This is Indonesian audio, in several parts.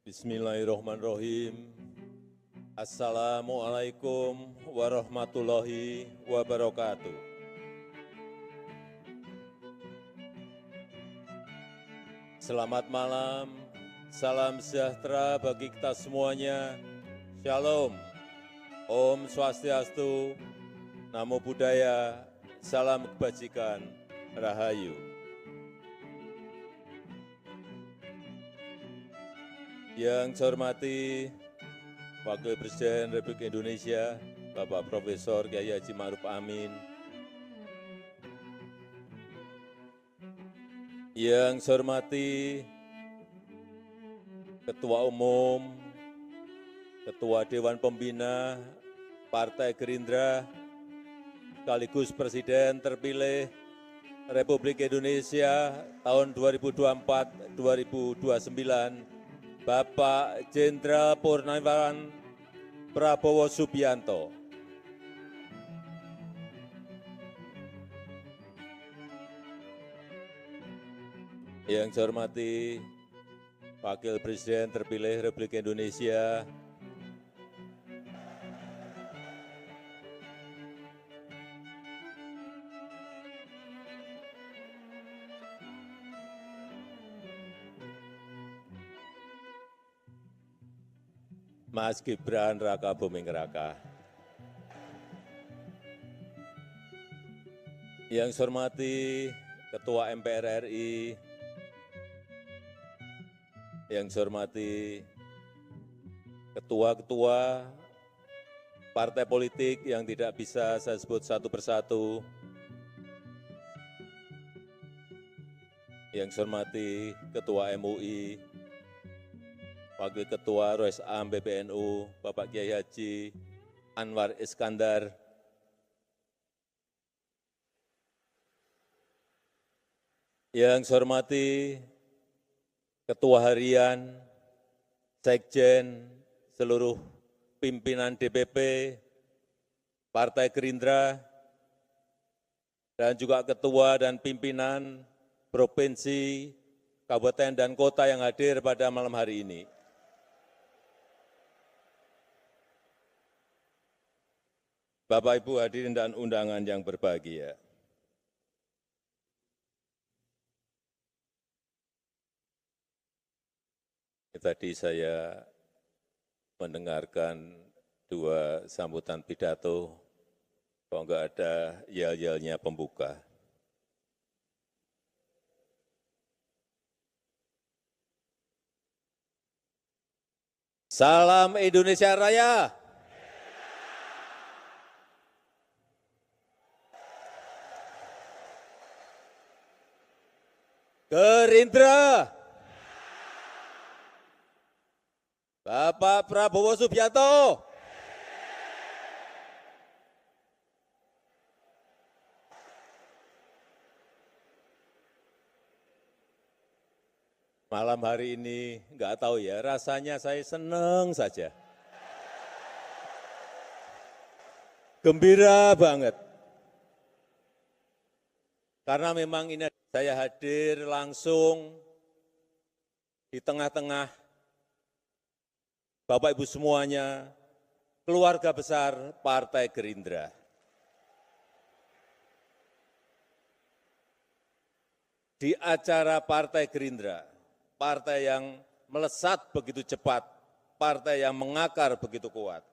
Bismillahirrahmanirrahim. Assalamualaikum warahmatullahi wabarakatuh. Selamat malam, salam sejahtera bagi kita semuanya. Shalom, Om Swastiastu, Namo Buddhaya, salam kebajikan, Rahayu. Yang saya hormati Wakil Presiden Republik Indonesia, Bapak Profesor Kiai Haji Ma'ruf Amin. Yang saya hormati Ketua Umum, Ketua Dewan Pembina Partai Gerindra, sekaligus Presiden terpilih Republik Indonesia tahun 2024-2029, Bapak Jenderal Purnawirawan Prabowo Subianto. Yang saya hormati Wakil Presiden terpilih Republik Indonesia, Mas Gibran Raka Buming Raka. Yang saya hormati Ketua MPR RI, yang saya hormati ketua-ketua partai politik yang tidak bisa saya sebut satu persatu, yang saya hormati Ketua MUI, Wakil Ketua Rois Am PBNU, Bapak Kiai Haji Anwar Iskandar, yang saya hormati Ketua Harian, Sekjen, seluruh pimpinan DPP, Partai Gerindra, dan juga ketua dan pimpinan provinsi, kabupaten, dan kota yang hadir pada malam hari ini. Bapak, Ibu hadirin dan undangan yang berbahagia. Tadi saya mendengarkan dua sambutan pidato, kok enggak ada yel-yelnya pembuka. Salam Indonesia Raya. Gerindra. Bapak Prabowo Subianto. Malam hari ini enggak tahu ya, rasanya saya senang saja. Gembira banget. Karena memang ini saya hadir langsung di tengah-tengah Bapak Ibu semuanya, keluarga besar Partai Gerindra. Di acara Partai Gerindra, partai yang melesat begitu cepat, partai yang mengakar begitu kuat.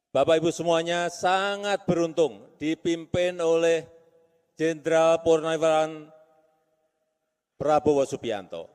Bapak Ibu semuanya sangat beruntung dipimpin oleh Jenderal Purnawirawan Prabowo Subianto.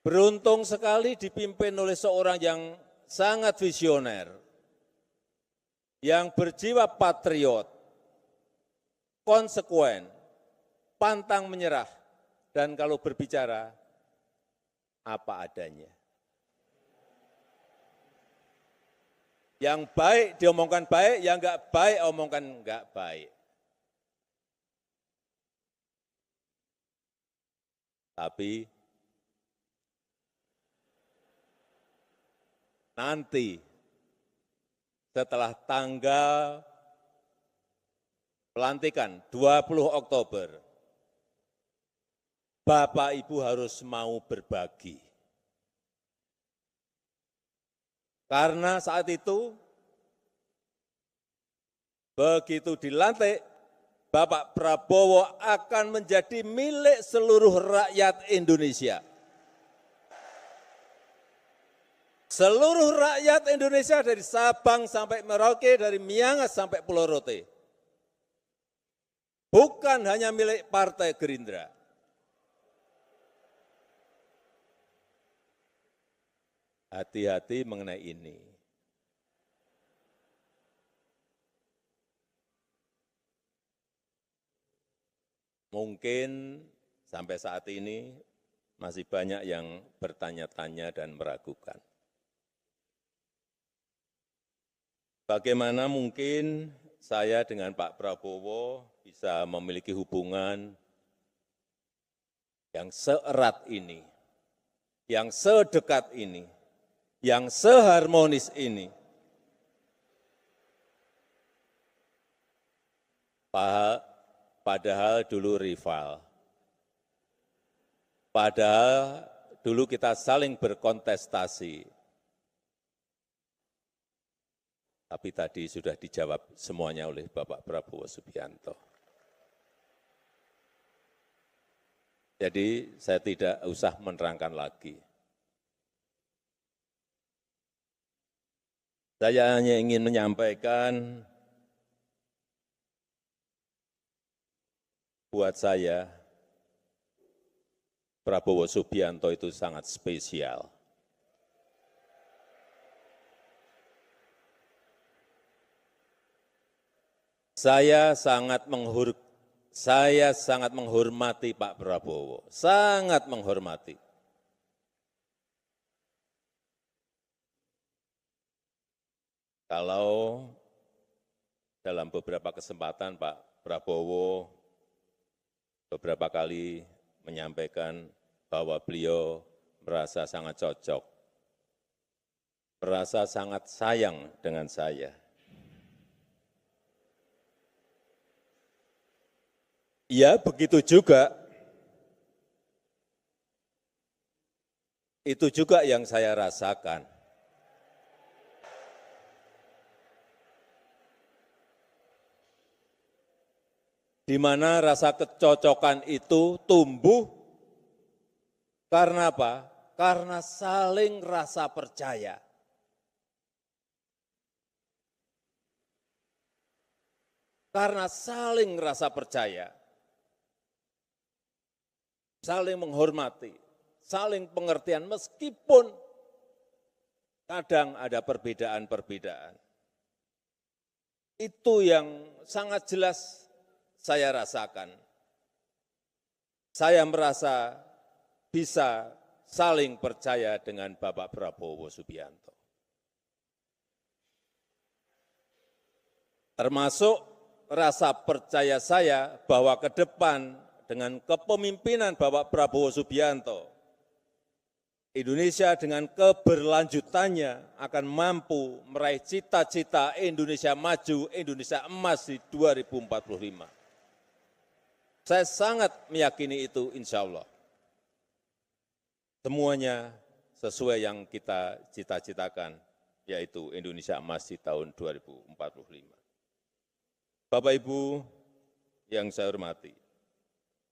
Beruntung sekali dipimpin oleh seorang yang sangat visioner, yang berjiwa patriot, konsekuen, pantang menyerah, dan kalau berbicara, apa adanya. Yang baik diomongkan baik, yang enggak baik omongkan enggak baik. Tapi nanti setelah tanggal pelantikan 20 Oktober, Bapak Ibu harus mau berbagi. Karena saat itu, begitu dilantik, Bapak Prabowo akan menjadi milik seluruh rakyat Indonesia. Seluruh rakyat Indonesia dari Sabang sampai Merauke, dari Miangas sampai Pulau Rote. Bukan hanya milik Partai Gerindra. Hati-hati mengenai ini. Mungkin sampai saat ini masih banyak yang bertanya-tanya dan meragukan. Bagaimana mungkin saya dengan Pak Prabowo bisa memiliki hubungan yang seerat ini, yang sedekat ini, yang seharmonis ini. Padahal dulu rival. Padahal dulu kita saling berkontestasi. Tapi tadi sudah dijawab semuanya oleh Bapak Prabowo Subianto. Jadi saya tidak usah menerangkan lagi. Saya hanya ingin menyampaikan buat saya, Prabowo Subianto itu sangat spesial. Saya sangat menghormati Pak Prabowo, sangat menghormati. Kalau dalam beberapa kesempatan Pak Prabowo beberapa kali menyampaikan bahwa beliau merasa sangat cocok, merasa sangat sayang dengan saya. Ya, begitu juga. Itu juga yang saya rasakan. Di mana rasa kecocokan itu tumbuh karena apa? Karena saling rasa percaya. Karena saling rasa percaya, saling menghormati, saling pengertian meskipun kadang ada perbedaan-perbedaan. Itu yang sangat jelas saya rasakan. Saya merasa bisa saling percaya dengan Bapak Prabowo Subianto. Termasuk rasa percaya saya bahwa ke depan dengan kepemimpinan Bapak Prabowo Subianto, Indonesia dengan keberlanjutannya akan mampu meraih cita-cita Indonesia maju, Indonesia emas di 2045. Saya sangat meyakini itu, insya Allah. Semuanya sesuai yang kita cita-citakan, yaitu Indonesia emas di tahun 2045. Bapak Ibu yang saya hormati,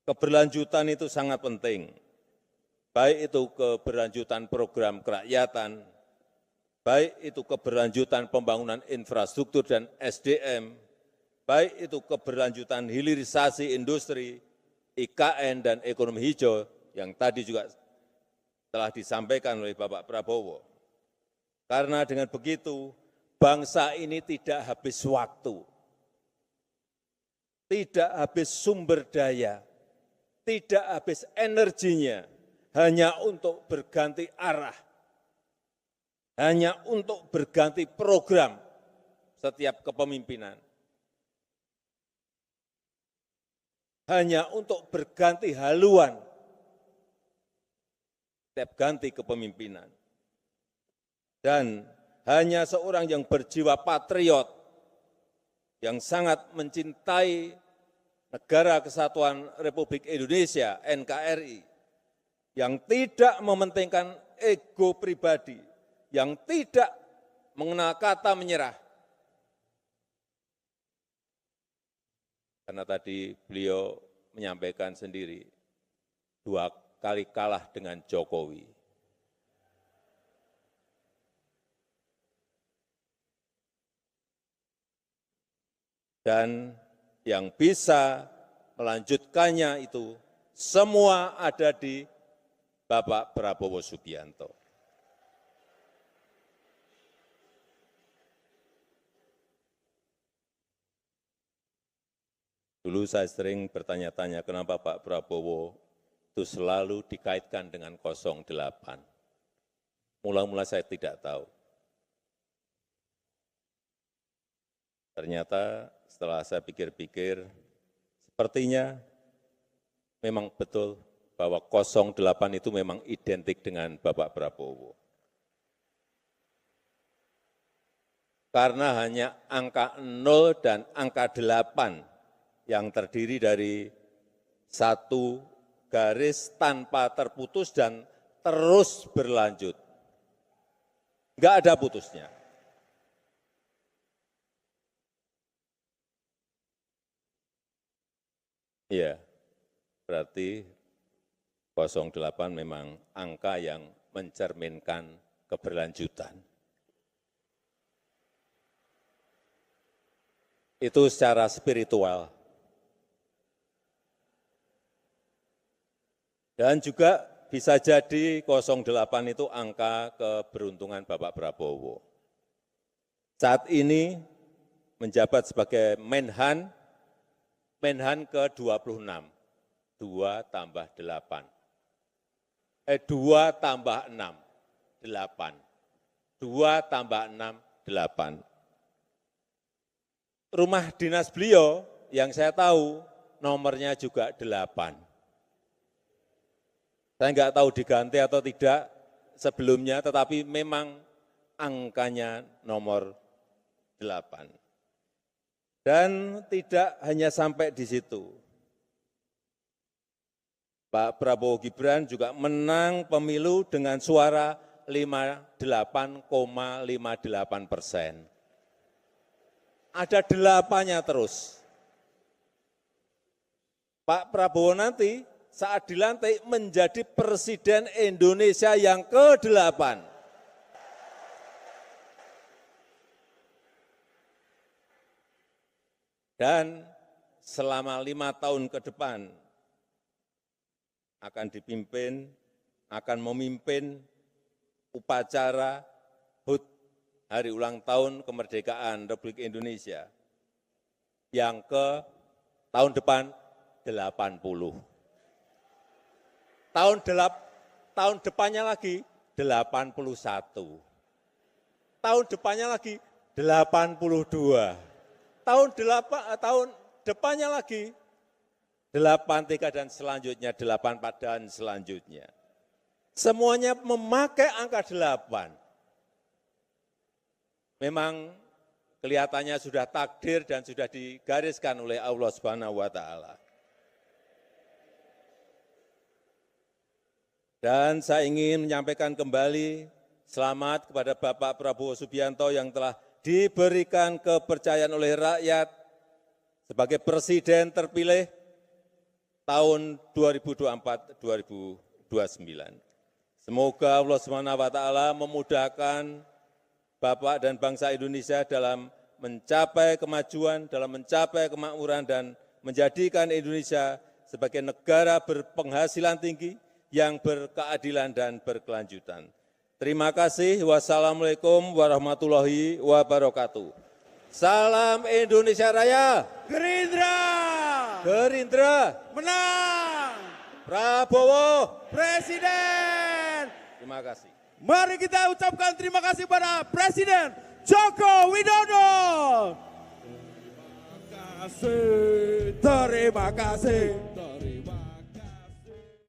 keberlanjutan itu sangat penting. Baik itu keberlanjutan program kerakyatan, baik itu keberlanjutan pembangunan infrastruktur dan SDM, baik itu keberlanjutan hilirisasi industri, IKN, dan ekonomi hijau yang tadi juga telah disampaikan oleh Bapak Prabowo. Karena dengan begitu, bangsa ini tidak habis waktu, tidak habis sumber daya, tidak habis energinya, hanya untuk berganti arah, hanya untuk berganti program setiap kepemimpinan, hanya untuk berganti haluan setiap ganti kepemimpinan. Dan hanya seorang yang berjiwa patriot, yang sangat mencintai Negara Kesatuan Republik Indonesia, NKRI, yang tidak mementingkan ego pribadi, yang tidak mengenal kata menyerah. Karena tadi beliau menyampaikan sendiri, 2 kali kalah dengan Jokowi. Dan yang bisa melanjutkannya itu semua ada di Bapak Prabowo Subianto. Dulu saya sering bertanya-tanya kenapa Pak Prabowo itu selalu dikaitkan dengan 08. Mula-mula saya tidak tahu. Ternyata setelah saya pikir-pikir, sepertinya memang betul bahwa 08 itu memang identik dengan Bapak Prabowo. Karena hanya angka 0 dan angka 8 yang terdiri dari satu garis tanpa terputus dan terus berlanjut. Enggak ada putusnya. Iya, berarti 08 memang angka yang mencerminkan keberlanjutan. Itu secara spiritual. Dan juga bisa jadi 08 itu angka keberuntungan Bapak Prabowo. Saat ini menjabat sebagai Menhan ke-26, 2 tambah 8. 2 tambah 6, 8. 2 tambah 6, 8. Rumah dinas beliau yang saya tahu nomornya juga 8. Saya enggak tahu diganti atau tidak sebelumnya, tetapi memang angkanya nomor 8. Dan tidak hanya sampai di situ. Pak Prabowo Gibran juga menang pemilu dengan suara 58,58%. Ada 8-nya terus. Pak Prabowo nanti saat dilantik menjadi Presiden Indonesia yang ke-8. Dan selama 5 tahun ke depan akan memimpin upacara HUT Hari Ulang Tahun Kemerdekaan Republik Indonesia yang ke tahun depan 80. Tahun depannya lagi 81. Tahun depannya lagi 82. Tahun depannya lagi 83 dan selanjutnya 84 dan selanjutnya. Semuanya memakai angka 8. Memang kelihatannya sudah takdir dan sudah digariskan oleh Allah Subhanahu wa taala. Dan saya ingin menyampaikan kembali selamat kepada Bapak Prabowo Subianto yang telah diberikan kepercayaan oleh rakyat sebagai Presiden terpilih tahun 2024-2029. Semoga Allah SWT memudahkan Bapak dan bangsa Indonesia dalam mencapai kemajuan, dalam mencapai kemakmuran, dan menjadikan Indonesia sebagai negara berpenghasilan tinggi yang berkeadilan dan berkelanjutan. Terima kasih. Wassalamualaikum warahmatullahi wabarakatuh. Salam Indonesia Raya. Gerindra. Gerindra. Menang. Prabowo. Presiden. Terima kasih. Mari kita ucapkan terima kasih pada Presiden Joko Widodo. Terima kasih.